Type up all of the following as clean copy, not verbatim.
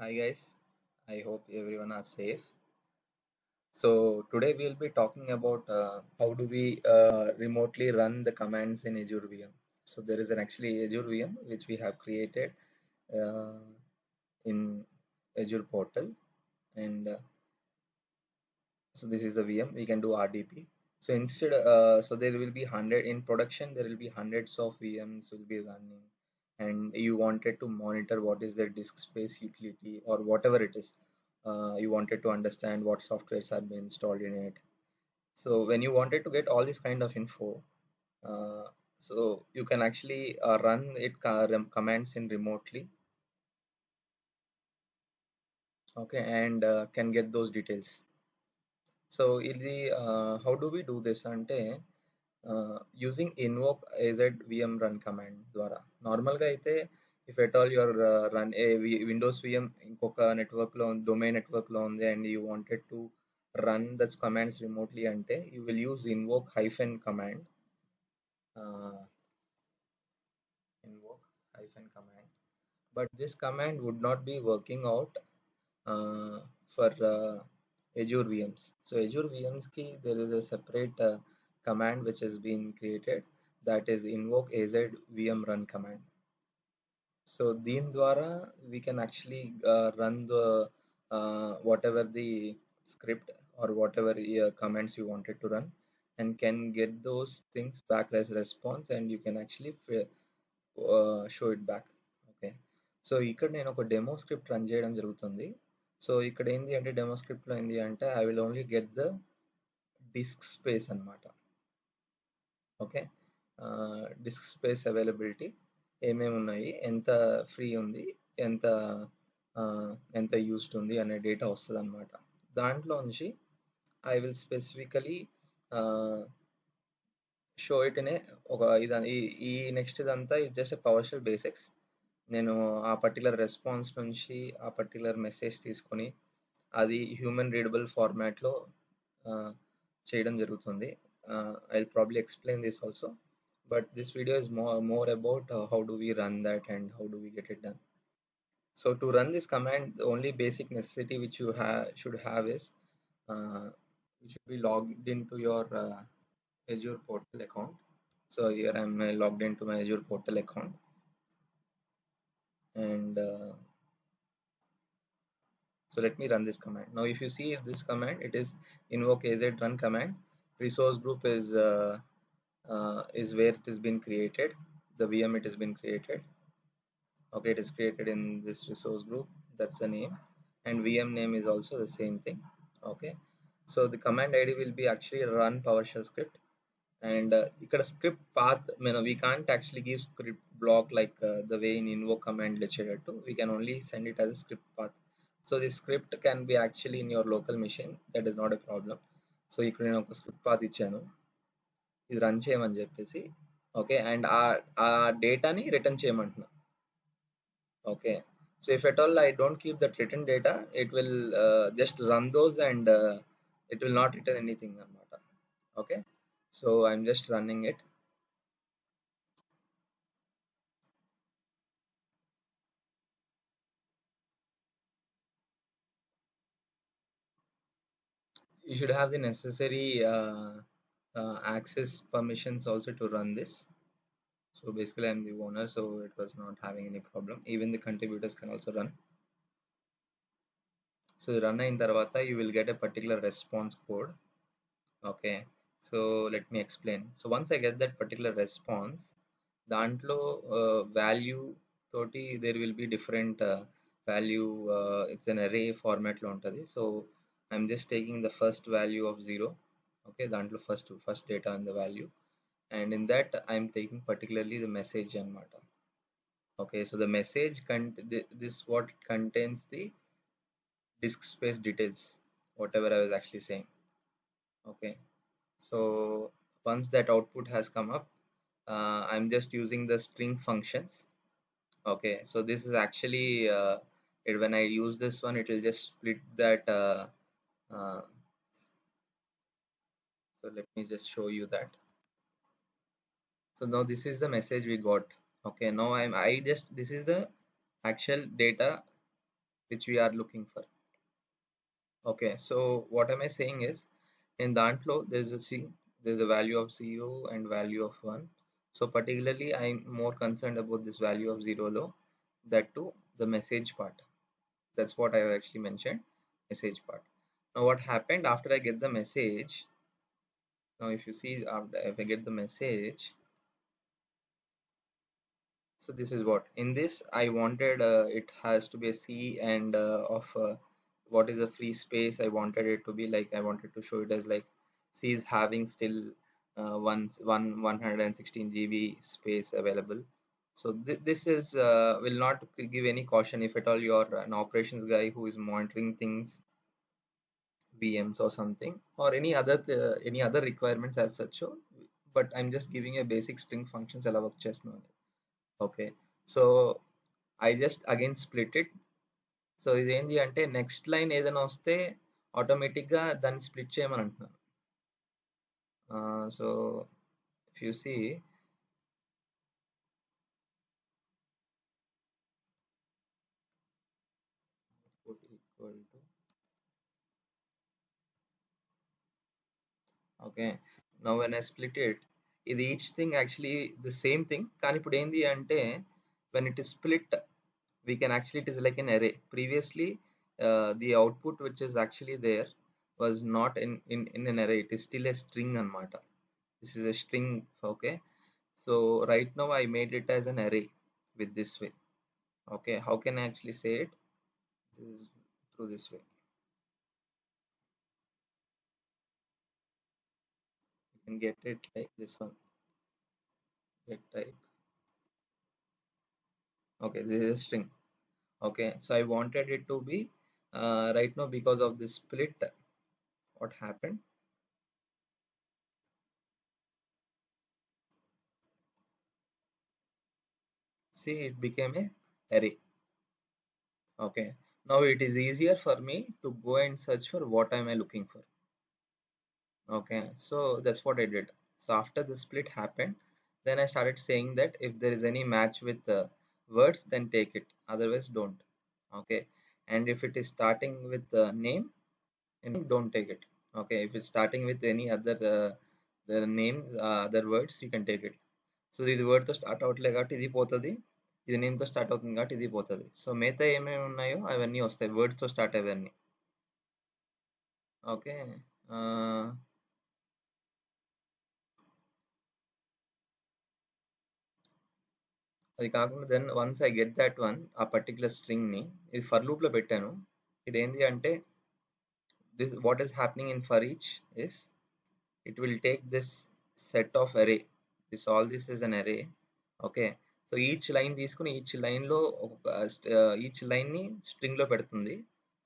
Hi guys, I hope everyone are safe. So today we'll be talking about how do we remotely run the commands in Azure VM. So there is an actually Azure VM which we have created uh, in Azure portal, and so this is the VM. We can do RDP. So instead, so there will be 100 in production. There will be hundreds of VMs will be running, and you wanted to monitor what is their disk space utility or whatever it is. You wanted to understand what softwares are being installed in it. So when you wanted to get all this kind of info, uh, so you can actually run it commands in remotely, okay, and can get those details. So ఇది how do we do this అంటే using invoke AZ VM run command ద్వారా నార్మల్గా అయితే if at all your run a Windows VM ఇంకొక నెట్వర్క్లో domain నెట్వర్క్లో ఉంది and you wanted to run that's commands remotely అంటే you will use invoke hyphen command invoke hyphen command, but this command would not be working out for Azure VMs. So Azure VMs key there is a separate command which has been created, that is invoke az vm run command. So దీని ద్వారా we can actually run the whatever the script or whatever commands you wanted to run, and can get those things back as response, and you can actually show it back. Okay, so ఇక్కడ నేను ఒక demo script run చేయడం జరుగుతుంది. So ఇక్కడ ఏంది అంటే demo స్క్రిప్ట్లో ఏంది అంటే I will only get the disk space అన్నమాట. ఓకే, డిస్క్ స్పేస్ అవైలబిలిటీ ఏమేమి ఉన్నాయి, ఎంత ఫ్రీ ఉంది, ఎంత ఆ, ఎంత యూస్డ్ ఉంది అనే డేటా వస్తుంది అనమాట. దాంట్లో నుంచి I will specifically show it in a ఒక ఈ నెక్స్ట్ ఇదంతా ఇది జస్ట్ పవర్ షెల్ బేసిక్స్. నేను ఆ పర్టికులర్ రెస్పాన్స్ నుంచి ఆ పర్టికులర్ మెసేజ్ తీసుకొని అది హ్యూమన్ రీడబుల్ ఫార్మాట్లో చేయడం జరుగుతుంది. I will probably explain this also, but this video is more about how do we run that and how do we get it done. So to run this command, the only basic necessity which you should have is you should be logged into your Azure portal account. So here I'm logged into my Azure portal account, and so let me run this command. Now if you see this command, it is invoke az run command. Resource group is where it has been created, the VM it has been created. Okay, it is created in this resource group, that's the name, and VM name is also the same thing. Okay, so the command id will be actually run PowerShell script, and ఇక్కడ script path, we can't actually give script block like the way in invoke command వచ్చేటట్టు. We can only send it as a script path. So the script can be actually in your local machine, that is not a problem. So ఇక్కడ నేను ఒక script path ఇచ్చాను, ఇది run చేయమని చెప్పేసి. Okay, and ఆ డేటాని return చేయమంటున్నా. Okay, so if at all I don't keep that written data, it will just run those, and it will not return anything anamata. Okay, so I'm just running it. You should have the necessary access permissions also to run this. So basically I'm the owner, so it was not having any problem. Even the contributors can also run. So run in tarvata you will get a particular response code. Okay, so let me explain. So once I get that particular response, దాంట్లో value తోటి there will be different value, it's an array format లో ఉంటుంది. So I'm just taking the first value of 0. Okay, దాంట్లో first data and the value, and in that I'm taking particularly the message అన్నమాట. Okay, so the message this what contains the disk space details, whatever I was actually saying. Okay, so once that output has come up, I'm just using the string functions. Okay, so this is actually when I use this one, it will just split that. Uh, so let me just show you that. So now this is the message we got. Okay, now I just this is the actual data which we are looking for. Okay, so what am I saying is, in Dantlo there's a value of 0 and value of 1. So particularly I'm more concerned about this value of 0 low, that too the message part. That's what I have actually mentioned, message part. Now what happened after I get the message? Now if you see, after if I get the message, so this is what in this I wanted, it has to be a C and of what is a free space. I wanted it to be like, I wanted to show it as like C is having still 116 GB space available. So this is will not give any caution if at all you're an operations guy who is monitoring things, VMs or something, or any other requirements as such. So, but I'm just giving a basic string functions ఎలా work చేస్తున్నాను. Okay, so I just again split it. So ఇదేంటి అంటే next line ఏదైనా వస్తే ఆటోమేటిక్గా దాన్ని split చేయమని అంటున్నాను. So if you see, equal to, okay, now when I split it, ఇది each thing actually the same thing, కానీ ఇప్పుడు ఏంది అంటే when it is split we can actually, it is like an array. Previously the output which is actually there was not in an array, it is still a string anmata. This is a string. Okay, so right now I made it as an array with this way. Okay, how can I actually say it? This is through this way. You can get it like this one, get type. Okay, this is a string. Okay, so I wanted it to be right now, because of this split, what happened, see, it became a array. Okay, now it is easier for me to go and search for what am I looking for. Okay, so that's what I did. So after the split happened, then I started saying that if there is any match with the words, then take it, otherwise don't. Okay, and if it is starting with the name, don't take it. Okay, if it's starting with any other the name, other words, you can take it. So ఇది వర్డ్తో start అవ్వట్లేదు కాబట్టి ఇది పోతుంది, ఇది నేమ్తో start అవుతుంది కాబట్టి ఇది పోతుంది. సో మిగతా ఏమేమి ఉన్నాయో అవన్నీ వస్తాయి వర్డ్స్తో స్టార్ట్ అయ్యేవన్నీ. ఓకే, అది కాకుండా then once I get that one, ఆ పర్టికులర్ స్ట్రింగ్ని ఇది ఫర్ లూప్లో పెట్టాను. ఇది ఏంటి అంటే, this what is happening in for each is, it will take this set of array, this all this is an array. Okay, so each line తీసుకుని each లైన్లో ఈచ్ లైన్ని స్ట్రింగ్లో పెడుతుంది,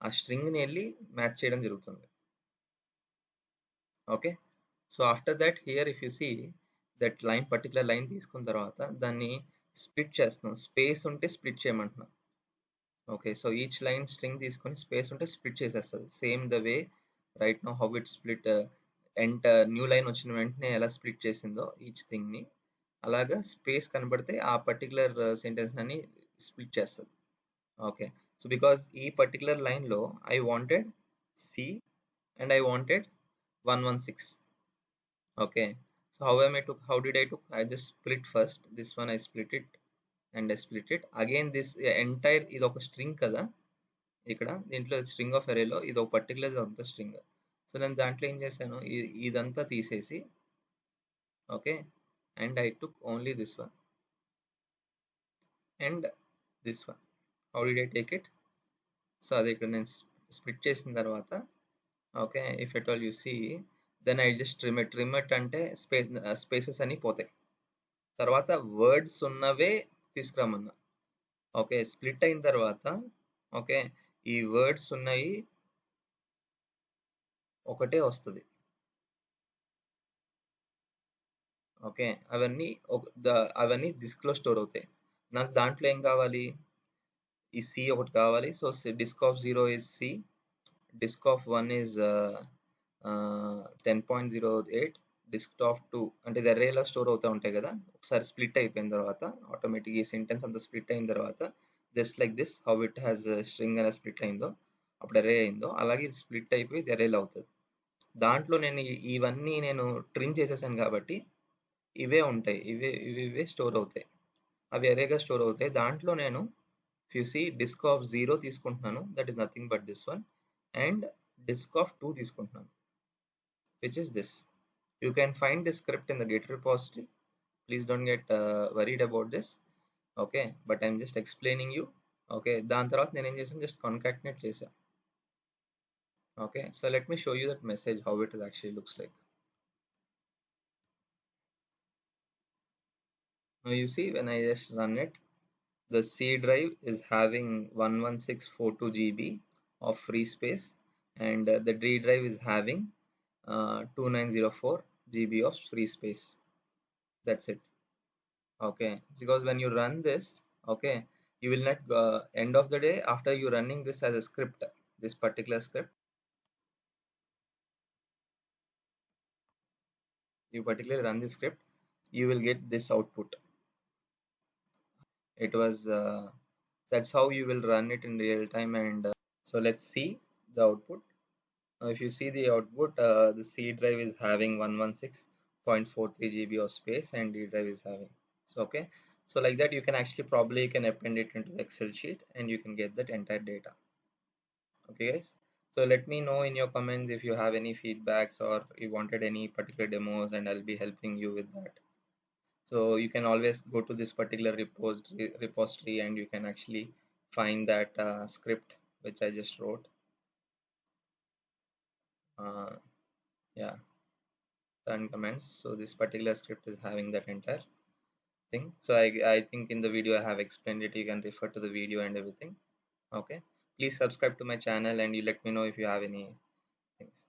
ఆ స్ట్రింగ్ని వెళ్ళి మ్యాచ్ చేయడం జరుగుతుంది. Okay, so after that here if you see that line, particular line తీసుకున్న తర్వాత దాన్ని స్ప్లిట్ చేస్తున్నాం, స్పేస్ ఉంటే స్ప్లిట్ చేయమంటున్నాం. Okay, so each line string తీసుకొని స్పేస్ ఉంటే స్ప్లిట్ చేసేస్తుంది, same the way right know how it split, new line వచ్చిన వెంటనే ఎలా స్ప్లిట్ చేసిందో ఈచ్ థింగ్ని, అలాగా స్పేస్ కనబడితే ఆ పర్టికులర్ సెంటెన్స్ అని స్ప్లిట్ చేస్తుంది. ఓకే, సో బికాస్ ఈ పర్టికులర్ లైన్లో I wanted C and I wanted 116. Okay, so how did I took, I just split first this one, I split it and I split it again. This entire ఇది ఒక string కదా, ఇక్కడ దీంట్లో string of అరేలో ఇది ఒక particular అంతా string. So నేను దాంట్లో ఏం చేశాను, ఇదంతా తీసేసి, okay, and I took only this one and this one. How did I take it? So అది ఇక్కడ నేను స్ప్లిట్ చేసిన తర్వాత, okay, if at all you see, then I just trim it అంటే స్పేసెస్ అని పోతాయి, తర్వాత వర్డ్స్ ఉన్నవే తీసుకురమ్మన్నా. ఓకే, స్ప్లిట్ అయిన తర్వాత, ఓకే, ఈ వర్డ్స్ ఉన్నాయి ఒకటే వస్తుంది. ఓకే, అవన్నీ డిస్క్లో స్టోర్ అవుతాయి. నాకు దాంట్లో ఏం కావాలి, ఈ సి ఒకటి కావాలి. So disk of 0 is C, disk of 1 is 10.08, disk of 2 అంటే ఇది అర్రేలా స్టోర్ అవుతూ ఉంటాయి కదా. ఒకసారి స్ప్లిట్ అయిపోయిన తర్వాత ఆటోమేటిక్ ఈ సెంటెన్స్ అంతా స్ప్లిట్ అయిన తర్వాత just like this how it has string అనే స్ప్లిట్ అయిందో అప్పుడు అరే అయిందో అలాగే ఇది స్ప్లిట్ అయిపోయి ఇది అరేలో అవుతుంది. దాంట్లో నేను ఇవన్నీ నేను ట్రిమ్ చేసేసాను కాబట్టి ఇవే ఉంటాయి, ఇవే స్టోర్ అవుతాయి, అవి అరేగా స్టోర్ అవుతాయి. దాంట్లో నేను డిస్క్ ఆఫ్ 0 తీసుకుంటున్నాను, that is nothing but this one, and disk of 2 తీసుకుంటున్నాను, which is this. You can find this script in the Git repository. Please don't get worried about this. Okay, but I'm just explaining you. Okay, దాని తర్వాత నేను ఏం చేశాను, just concatenate చేశాను. Okay, so let me show you that message how it actually looks like. Now you see when I just run it, the C drive is having 11642 GB of free space, and the D drive is having 2904 GB of free space. That's it. Okay, because when you run this, okay, you will not end of the day after you running this as a script, this particular script, you particularly run this script, you will get this output. It was that's how you will run it in real time. And so let's see the output. Now if you see the output, the C drive is having 116.43 GB of space and D drive is having, so okay, so like that you can actually probably you can append it into the Excel sheet and you can get that entire data. Okay guys, so let me know in your comments if you have any feedbacks or you wanted any particular demos, and I'll be helping you with that. So you can always go to this particular repository and you can actually find that script which I just wrote. uh, yeah, run commands. So this particular script is having that entire thing. So I think in the video I have explained it, you can refer to the video and everything. Okay, please subscribe to my channel and you let me know if you have any things.